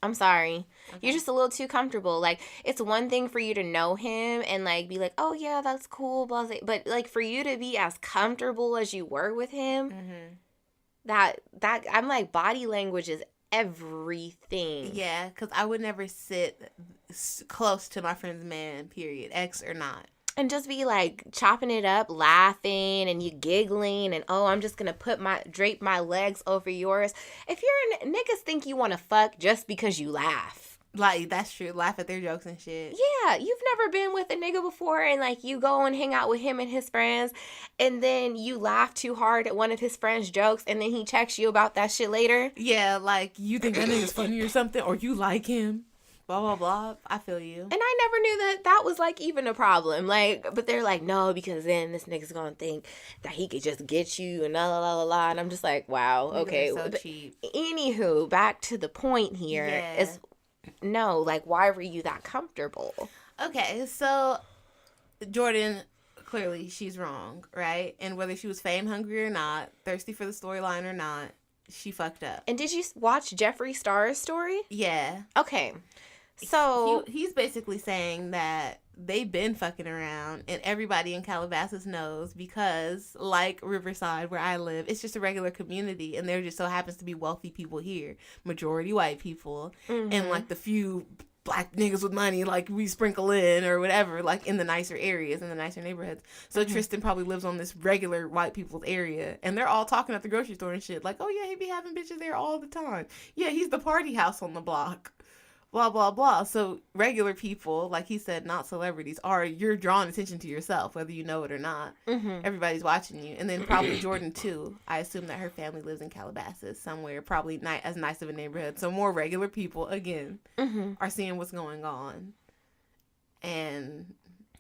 I'm sorry. Okay. You're just a little too comfortable. Like, it's one thing for you to know him and, like, be like, oh, yeah, that's cool, blah, blah. But, like, for you to be as comfortable as you were with him, that I'm like, body language is everything. Yeah, because I would never sit close to my friend's man, period, ex or not. And just be like chopping it up, laughing, and you giggling, and oh, I'm just gonna drape my legs over yours. If you're niggas think you want to fuck just because you laugh. Like, that's true. Laugh at their jokes and shit. Yeah, you've never been with a nigga before, and like you go and hang out with him and his friends, and then you laugh too hard at one of his friends' jokes, and then he checks you about that shit later. Yeah, like, you think that nigga's funny or something, or you like him. Blah, blah, blah. I feel you. And I never knew that was, like, even a problem. Like, but they're like, no, because then this nigga's gonna think that he could just get you and la, la, la, la. And I'm just like, wow, okay. So cheap. Anywho, back to the point here is, no, like, why were you that comfortable? Okay, so Jordan, clearly she's wrong, right? And whether she was fame hungry or not, thirsty for the storyline or not, she fucked up. And did you watch Jeffree Star's story? Yeah. Okay. So he's basically saying that they've been fucking around, and everybody in Calabasas knows because, like Riverside, where I live, it's just a regular community, and there just so happens to be wealthy people here, majority white people, and like the few black niggas with money, like, we sprinkle in or whatever, like, in the nicer areas, in the nicer neighborhoods. So Tristan probably lives on this regular white people's area, and they're all talking at the grocery store and shit, like, oh yeah, he be having bitches there all the time. Yeah, he's the party house on the block. blah blah blah. So regular people, like he said, not celebrities, you're drawing attention to yourself whether you know it or not. Everybody's watching you. And then probably Jordan too. I assume that her family lives in Calabasas somewhere, probably not as nice of a neighborhood. So more regular people again are seeing what's going on. And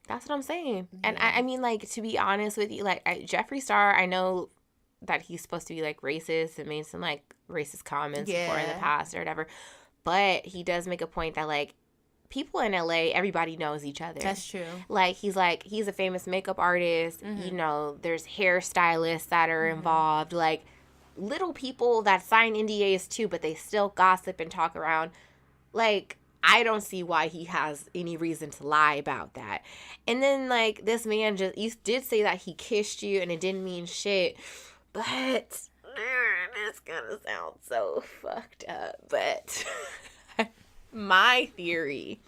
that's what I'm saying. Yeah. And I mean, like, to be honest with you, like, Jeffree Star, I know that he's supposed to be like racist and made some like racist comments before in the past or whatever, but he does make a point that like people in LA, everybody knows each other. That's true. Like he's a famous makeup artist. You know, there's hairstylists that are involved, like little people that sign NDAs too, but they still gossip and talk around. Like, I don't see why he has any reason to lie about that. And then, like, this man you did say that he kissed you and it didn't mean shit. But, it's gonna sound so fucked up. But my theory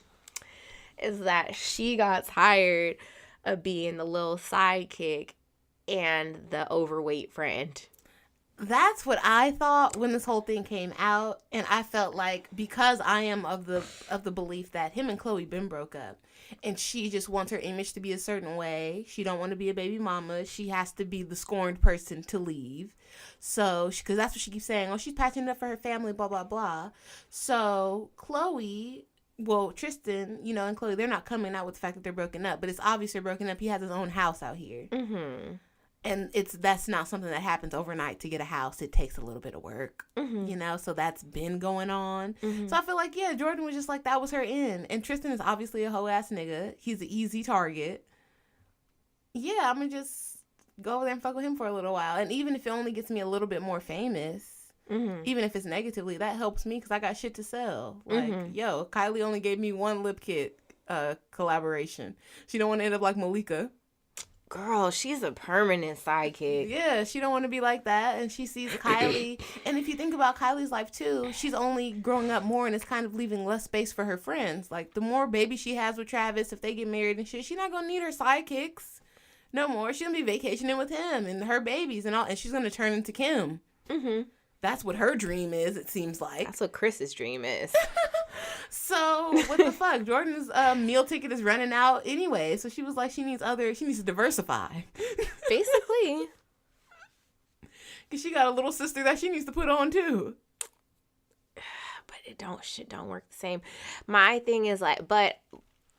is that she got tired of being the little sidekick and the overweight friend. That's what I thought when this whole thing came out, and I felt like because I am of the belief that him and Chloe been broke up, and she just wants her image to be a certain way. She don't want to be a baby mama. She has to be the scorned person to leave. So, because that's what she keeps saying. Oh, she's patching it up for her family, blah blah blah. So Chloe. Well, Tristan, you know, and Chloe, they're not coming out with the fact that they're broken up, but it's obvious they're broken up. He has his own house out here. And that's not something that happens overnight to get a house. It takes a little bit of work, you know, so that's been going on. So I feel like, yeah, Jordan was just like, that was her end. And Tristan is obviously a hoe ass nigga. He's an easy target. Yeah, I'm going to just go over there and fuck with him for a little while. And even if it only gets me a little bit more famous, even if it's negatively, that helps me because I got shit to sell. Like, yo, Kylie only gave me one lip kit collaboration. She don't want to end up like Malika. Girl, she's a permanent sidekick. Yeah, she don't want to be like that. And she sees Kylie. And if you think about Kylie's life, too, she's only growing up more and it's kind of leaving less space for her friends. Like, the more babies she has with Travis, if they get married and shit, she's not going to need her sidekicks no more. She's going to be vacationing with him and her babies and all. And she's going to turn into Kim. That's what her dream is, it seems like. That's what Chris's dream is. So, what the fuck? Jordan's meal ticket is running out anyway. So she was like, she needs to diversify. Basically. Because she got a little sister that she needs to put on too. But shit don't work the same. My thing is like, but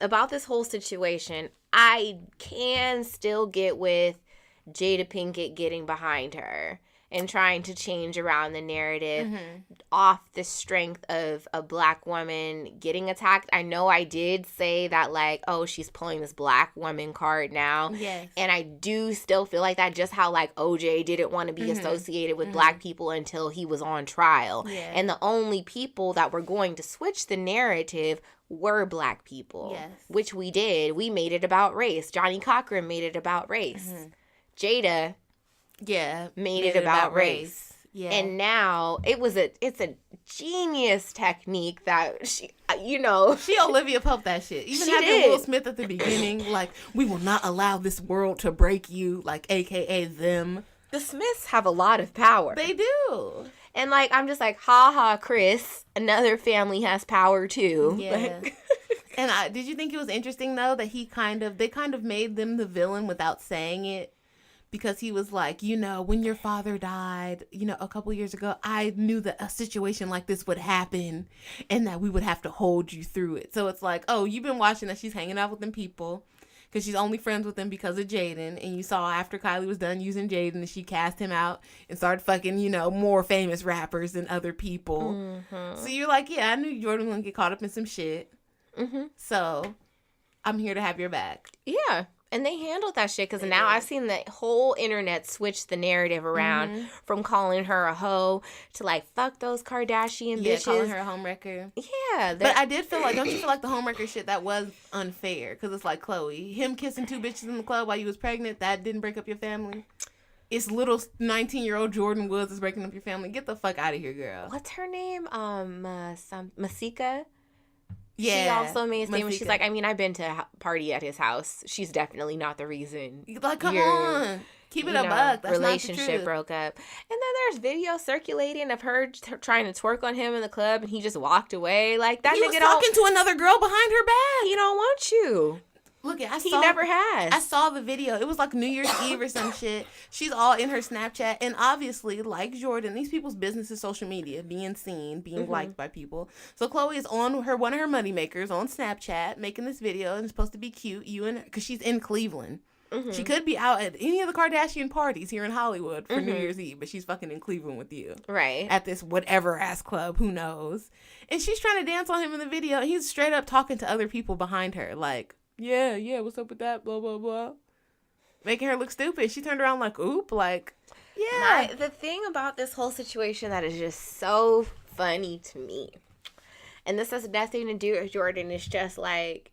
about this whole situation, I can still get with Jada Pinkett getting behind her and trying to change around the narrative off the strength of a black woman getting attacked. I know I did say that, like, oh, she's pulling this black woman card now. Yes. And I do still feel like that, just how, like, OJ didn't want to be associated with black people until he was on trial. Yeah. And the only people that were going to switch the narrative were black people. Yes. Which we did. We made it about race. Johnny Cochran made it about race. Jada... made it about race. Yeah. And now it's a genius technique that she, you know. She Olivia Pope that shit. Even having Will Smith at the beginning, like, we will not allow this world to break you, like, AKA them. The Smiths have a lot of power. They do. And, like, I'm just like, ha ha, Chris, another family has power too. Yeah. Like, and did you think it was interesting, though, that they kind of made them the villain without saying it? Because he was like, you know, when your father died, you know, a couple years ago, I knew that a situation like this would happen and that we would have to hold you through it. So it's like, oh, you've been watching that she's hanging out with them people because she's only friends with them because of Jaden. And you saw after Kylie was done using Jaden, she cast him out and started fucking, you know, more famous rappers than other people. So you're like, yeah, I knew Jordan was going to get caught up in some shit. So I'm here to have your back. Yeah. And they handled that shit because now I've seen the whole internet switch the narrative around from calling her a hoe to like, fuck those Kardashian bitches. Calling her a homewrecker. Yeah. But I did feel like, don't you feel like the homewrecker shit, that was unfair? Because it's like Chloe, him kissing two bitches in the club while you was pregnant, that didn't break up your family. It's little 19-year-old Jordan Woods is breaking up your family. Get the fuck out of here, girl. What's her name? Masika? Yeah, she also made a statement. She's like, I mean, I've been to a party at his house. She's definitely not the reason. Like, come on. Keep it a buck. That's relationship not the truth. broke up. And then there's videos circulating of her trying to twerk on him in the club, and he just walked away. Like, that He was nigga talking to another girl behind her back. he don't want you. Look, He never has. I saw the video. It was like New Year's Eve or some shit. She's all in her Snapchat. And obviously, like Jordan, these people's business is social media, being seen, being liked by people. So Chloe is on one of her moneymakers on Snapchat, making this video, and it's supposed to be cute. Because she's in Cleveland. She could be out at any of the Kardashian parties here in Hollywood for New Year's Eve, but she's fucking in Cleveland with you. Right. At this whatever ass club, who knows? And she's trying to dance on him in the video, and he's straight up talking to other people behind her, like, yeah, what's up with that, blah, blah, blah. Making her look stupid. She turned around like, oop, like, yeah. The thing about this whole situation that is just so funny to me, and this has nothing to do with Jordan, it's just like,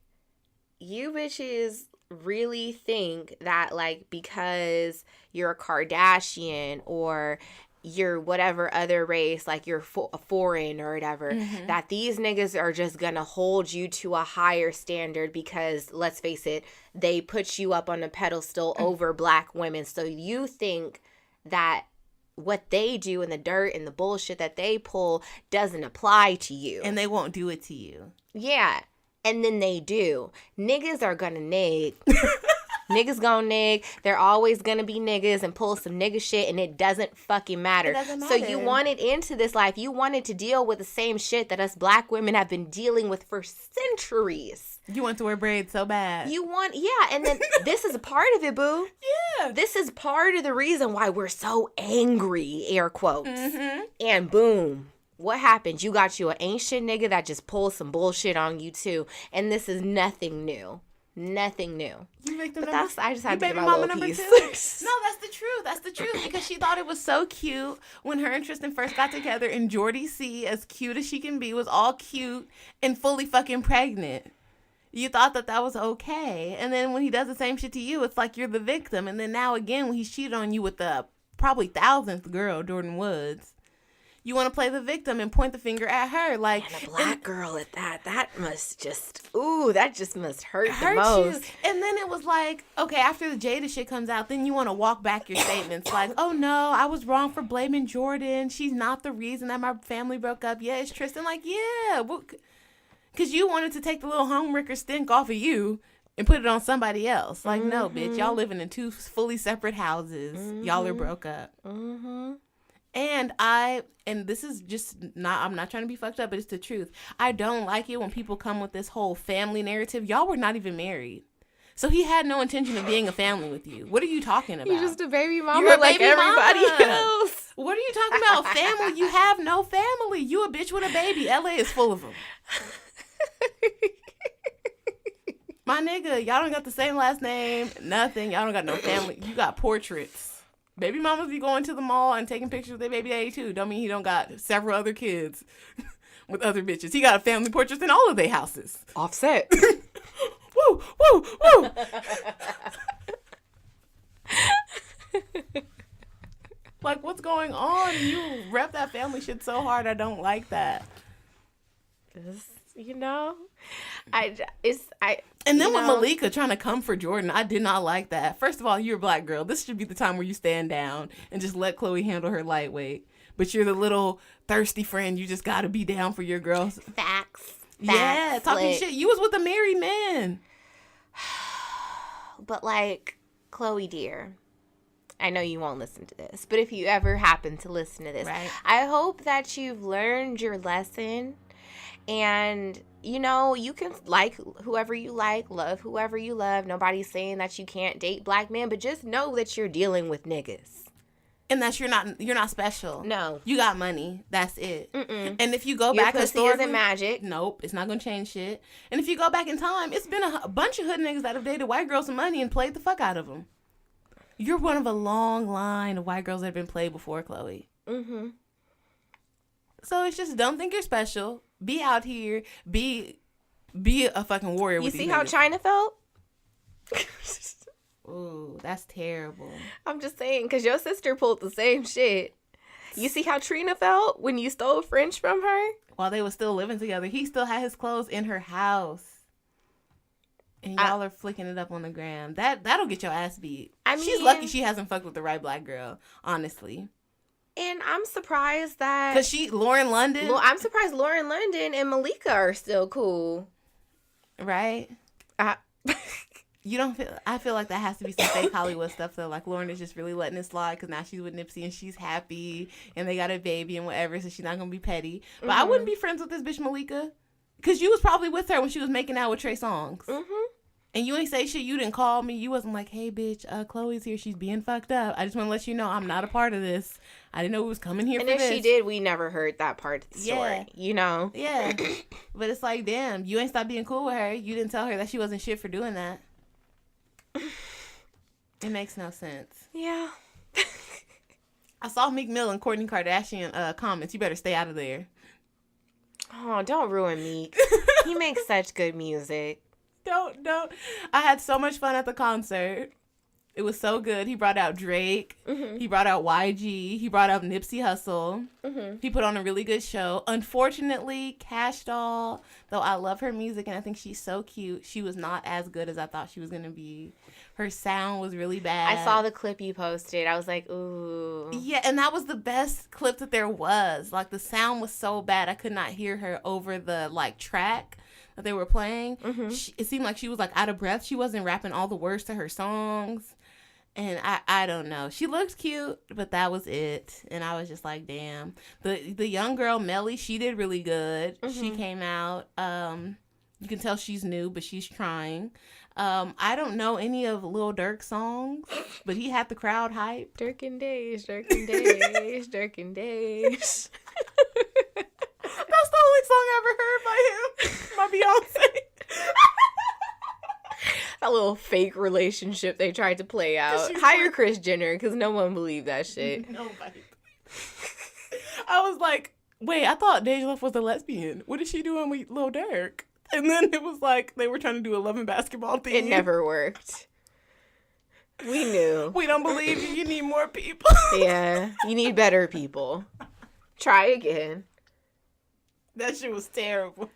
you bitches really think that, like, because you're a Kardashian or you're whatever other race, like you're foreign or whatever, that these niggas are just gonna hold you to a higher standard because, let's face it, they put you up on a pedestal over black women. So you think that what they do in the dirt and the bullshit that they pull doesn't apply to you. And they won't do it to you. Yeah. And then they do. Niggas are gonna nig. Niggas gonna nig. They're always gonna be niggas and pull some nigga shit, and it doesn't fucking matter. It doesn't So matter. you wanted into this life. You wanted to deal with the same shit that us black women have been dealing with for centuries. You want to wear braids so bad. And then this is a part of it, boo. Yeah. This is part of the reason why we're so angry, air quotes. And boom. What happens? You got you an ancient nigga that just pulls some bullshit on you too. And this is nothing new. Nothing new. You victim But number, I just had to baby get my mama little number piece. 2. No, that's the truth. That's the truth. Because she thought it was so cute when her and Tristan first got together, and Jordy C, as cute as she can be, was all cute and fully fucking pregnant. You thought that was okay. And then when he does the same shit to you, it's like you're the victim. And then now again, when he's cheated on you with the probably 1,000th girl, Jordan Woods, you want to play the victim and point the finger at her. Like, and a black girl at that. That must just, that just must hurt the you. most. And then it was like, okay, after the Jada shit comes out, then you want to walk back your statements. Like, oh no, I was wrong for blaming Jordan. She's not the reason that my family broke up. Yeah, it's Tristan. Like, yeah. Because you wanted to take the little homewrecker stink off of you and put it on somebody else. Like, no, bitch. Y'all living in 2 fully separate houses. Y'all are broke up. And this is just not, I'm not trying to be fucked up, but it's the truth. I don't like it when people come with this whole family narrative. Y'all were not even married. So he had no intention of being a family with you. What are you talking about? You're just a baby mama You're a like baby everybody mama. else. What are you talking about? Family? You have no family. You a bitch with a baby. LA is full of them. My nigga, y'all don't got the same last name. Nothing. Y'all don't got no family. You got portraits. Baby mamas be going to the mall and taking pictures with their baby daddy too. Don't mean he don't got several other kids with other bitches. He got a family portraits in all of their houses. Offset. Woo, woo, woo. Like, what's going on? You rep that family shit so hard. I don't like that. And then with Malika trying to come for Jordan, I did not like that. First of all, you're a black girl. This should be the time where you stand down and just let Chloe handle her lightweight. But you're the little thirsty friend. You just got to be down for your girls. Facts. Yeah, talking shit. You was with a married man. But, like, Chloe, dear, I know you won't listen to this, but if you ever happen to listen to this, right. I hope that you've learned your lesson. And, you can like whoever you like, love whoever you love. Nobody's saying that you can't date black men, but just know that you're dealing with niggas. And that you're not special. No. You got money. That's it. Mm-mm. And if you go your back pussy historically, isn't magic. Nope, it's not going to change shit. And if you go back in time, it's been a bunch of hood niggas that have dated white girls with money and played the fuck out of them. You're one of a long line of white girls that have been played before, Chloe. Mm-hmm. So it's just, don't think you're special. Be out here. Be a fucking warrior. You with see these how niggas. China felt? Ooh, that's terrible. I'm just saying, because your sister pulled the same shit. You see how Trina felt when you stole French from her? While they were still living together, he still had his clothes in her house. And y'all are flicking it up on the gram. That'll get your ass beat. I mean, she's lucky she hasn't fucked with the right black girl, honestly. And I'm surprised that... Because Lauren London... I'm surprised Lauren London and Malika are still cool. Right? You don't feel... I feel like that has to be some fake Hollywood stuff, though. Like, Lauren is just really letting it slide because now she's with Nipsey and she's happy and they got a baby and whatever, so she's not going to be petty. But I wouldn't be friends with this bitch Malika because you was probably with her when she was making out with Trey Songz. And you ain't say shit. You didn't call me. You wasn't like, hey, bitch, Chloe's here. She's being fucked up. I just want to let you know I'm not a part of this. I didn't know we was coming here for this. And if she did, we never heard that part of the story, you know? Yeah. But it's like, damn, you ain't stopped being cool with her. You didn't tell her that she wasn't shit for doing that. It makes no sense. Yeah. I saw Meek Mill and Kourtney Kardashian comments. You better stay out of there. Oh, don't ruin Meek. He makes such good music. Don't. I had so much fun at the concert. It was so good. He brought out Drake. He brought out YG. He brought out Nipsey Hussle. He put on a really good show. Unfortunately, Cash Doll, though I love her music and I think she's so cute, she was not as good as I thought she was going to be. Her sound was really bad. I saw the clip you posted. I was like, ooh. Yeah, and that was the best clip that there was. Like, the sound was so bad I could not hear her over the, like, track that they were playing. It seemed like she was, like, out of breath. She wasn't rapping all the words to her songs. And I don't know. She looked cute, but that was it. And I was just like, damn. The young girl, Melly, she did really good. She came out. You can tell she's new, but she's trying. I don't know any of Lil Durk's songs, but he had the crowd hyped. Durk and Days, Durk and Days, Durk and Days. That's the only song I ever heard by him. My Beyonce. That little fake relationship they tried to play out. Hire Kris Jenner, because no one believed that shit. Nobody. I was like, wait, I thought Deja Love was a lesbian. What is she doing with Lil Durk? And then it was like they were trying to do a Love and Basketball thing. It never worked. We knew. We don't believe you. You need more people. Yeah, you need better people. Try again. That shit was terrible.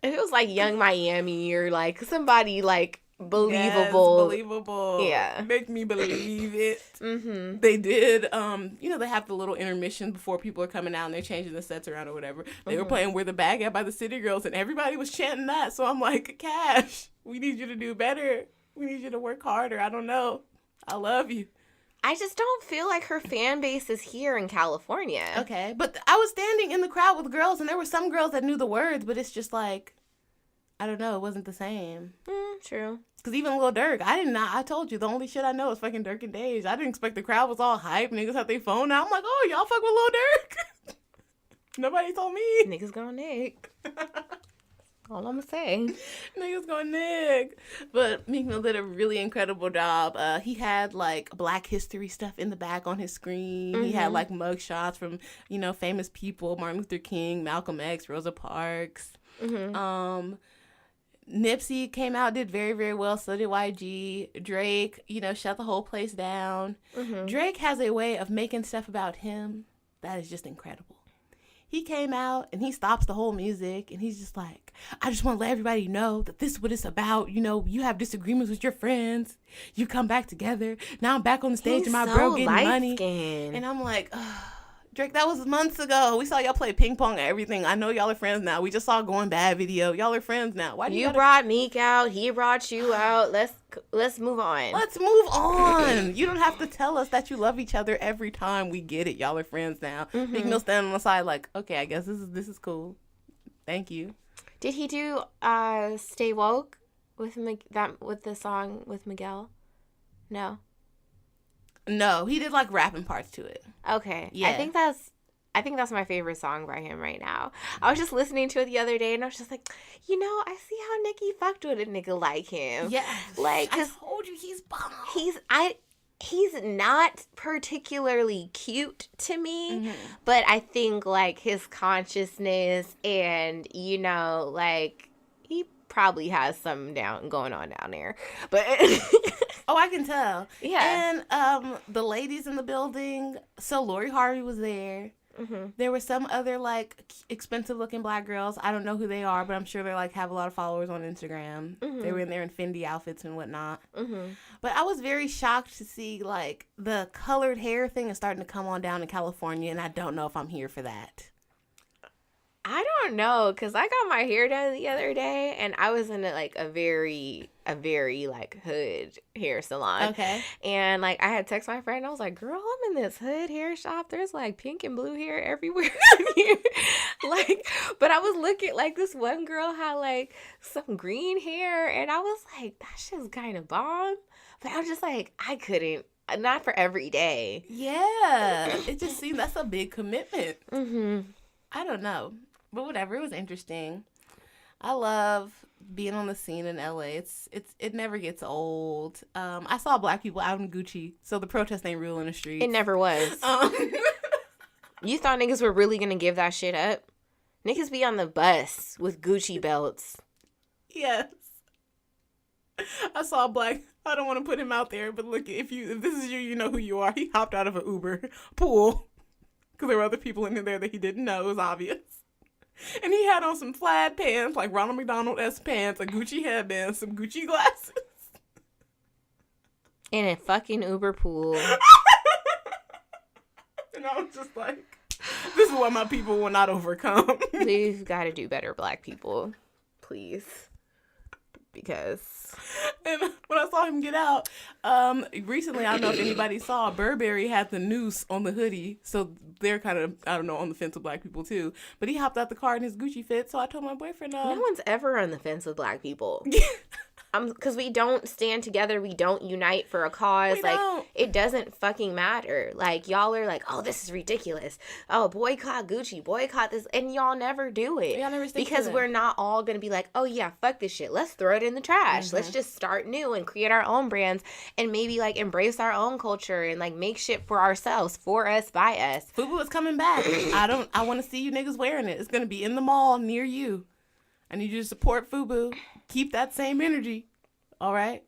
If it was like Young Miami or like somebody like believable. Yes, believable. Yeah. Make me believe it. They did, they have the little intermission before people are coming out and they're changing the sets around or whatever. They were playing Where the Bag At by the City Girls and everybody was chanting that. So I'm like, Cash, we need you to do better. We need you to work harder. I don't know. I love you. I just don't feel like her fan base is here in California. Okay. But I was standing in the crowd with girls and there were some girls that knew the words, but it's just like, I don't know. It wasn't the same. True. Because even Lil Durk, I told you, the only shit I know is fucking Durk and Days. I didn't expect the crowd was all hype. Niggas had their phone out. I'm like, oh, y'all fuck with Lil Durk? Nobody told me. Niggas gonna nick. All I'm gonna say. Niggas gonna nick. But Meek Mill did a really incredible job. He had, like, Black History stuff in the back on his screen. He had, like, mug shots from, famous people. Martin Luther King, Malcolm X, Rosa Parks. Nipsey came out, did very, very well. So did YG. Drake, shut the whole place down. Drake has a way of making stuff about him that is just incredible. He came out and he stops the whole music and he's just like, I just want to let everybody know that this is what it's about. You have disagreements with your friends. You come back together. Now I'm back on the stage and my bro getting money. And I'm like, ugh. Drake, that was months ago. We saw y'all play ping pong and everything. I know y'all are friends now. We just saw Going Bad video. Y'all are friends now. Why do you brought Meek out. He brought you out. Let's move on. Let's move on. You don't have to tell us that you love each other every time. We get it. Y'all are friends now. Meek Mill standing on the side like, okay, I guess this is cool. Thank you. Did he do Stay Woke with the song with Miguel? No. No, he did like rapping parts to it. Okay. Yeah. I think that's my favorite song by him right now. I was just listening to it the other day and I was just like, I see how Nicki fucked with a nigga like him. Yeah. Like, I told you he's bomb. He's not particularly cute to me, but I think like his consciousness and like he probably has something going on down there. But oh, I can tell. Yeah. And the ladies in the building. So Lori Harvey was there. There were some other like expensive looking black girls. I don't know who they are, but I'm sure they like have a lot of followers on Instagram. They were in there in Fendi outfits and whatnot. But I was very shocked to see like the colored hair thing is starting to come on down in California, and I don't know if I'm here for that. I don't know, because I got my hair done the other day, and I was in a very like hood hair salon. Okay. And like I had text my friend, I was like, girl, I'm in this hood hair shop. There's like pink and blue hair everywhere in here. Like, but I was looking, like this one girl had like some green hair, and I was like, that shit's kind of bomb. But I was just like, I couldn't. Not for every day. Yeah. It just seemed that's a big commitment. I don't know. But whatever, it was interesting. I love being on the scene in LA. It never gets old. I saw black people out in Gucci, so the protest ain't real in the streets. It never was. You thought niggas were really gonna give that shit up? Niggas be on the bus with Gucci belts. Yes. I saw a black. I don't want to put him out there, but look, if this is you, you know who you are. He hopped out of an Uber pool because there were other people in there that he didn't know. It was obvious. And he had on some plaid pants, like Ronald McDonald-esque pants, a Gucci headband, some Gucci glasses. In a fucking Uber pool. And I was just like, this is what my people will not overcome. We've got to do better, black people. Please. Because... And when I saw him get out, recently, I don't know if anybody saw, Burberry had the noose on the hoodie. So they're kind of, I don't know, on the fence with black people too. But he hopped out the car in his Gucci fit. So I told my boyfriend, no one's ever on the fence with black people. Because we don't stand together. We don't unite for a cause. It doesn't fucking matter. Like, y'all are like, oh, this is ridiculous. Oh, boycott Gucci, boycott this. And y'all never do it. Y'all never stick because to it. We're not all going to be like, oh, yeah, fuck this shit. Let's throw it in the trash. Let's just start new and create our own brands and maybe, like, embrace our own culture and, like, make shit for ourselves, for us, by us. FUBU is coming back. I want to see you niggas wearing it. It's going to be in the mall near you. I need you to support FUBU. Keep that same energy. All right?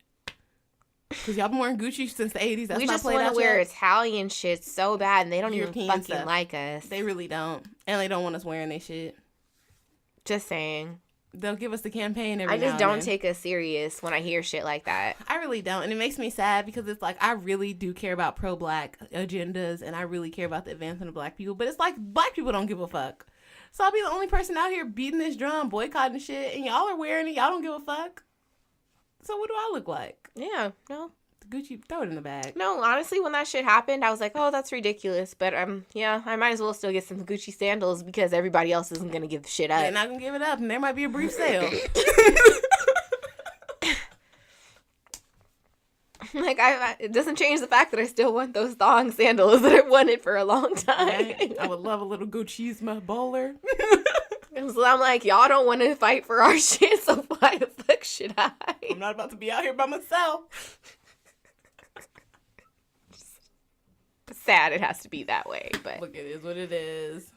Because y'all been wearing Gucci since the 80s. That's we not just played want out to wear yet. Italian shit so bad, and they don't European even fucking stuff. like us. They really don't. And they don't want us wearing their shit. Just saying. They'll give us the campaign every I now just and don't then. take us serious when I hear shit like that. I really don't. And it makes me sad because it's like I really do care about pro-black agendas and I really care about the advancement of black people. But it's like black people don't give a fuck. So I'll be the only person out here beating this drum, boycotting shit, and y'all are wearing it. Y'all don't give a fuck. So what do I look like? Yeah, no. Gucci, throw it in the bag. No, honestly, when that shit happened, I was like, oh, that's ridiculous. But, yeah, I might as well still get some Gucci sandals because everybody else isn't going to give the shit up. They're not going to give it up, and there might be a brief sale. Like, it doesn't change the fact that I still want those thong sandals that I wanted for a long time. Right? I would love a little Gucci's bowler. So I'm like, y'all don't want to fight for our shit, so why the fuck should I? I'm not about to be out here by myself. Sad it has to be that way, but look, it is what it is.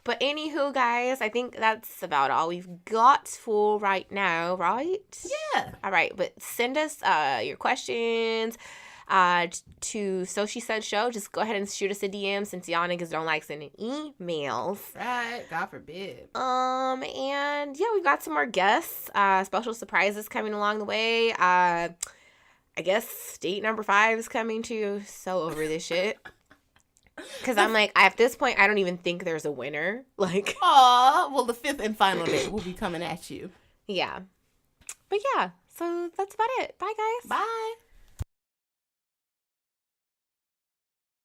But anywho, guys, I think that's about all we've got for right now, right? Yeah. All right, but send us your questions to SoSheSaid Show. Just go ahead and shoot us a DM since y'all niggas don't like sending emails. Right. God forbid. And yeah, we've got some more guests, special surprises coming along the way. I guess state number 5 is coming too. So over this shit. Because I'm like, at this point, I don't even think there's a winner. Like, aw, well, the 5th and final day will be coming at you. Yeah. But yeah, so that's about it. Bye, guys. Bye.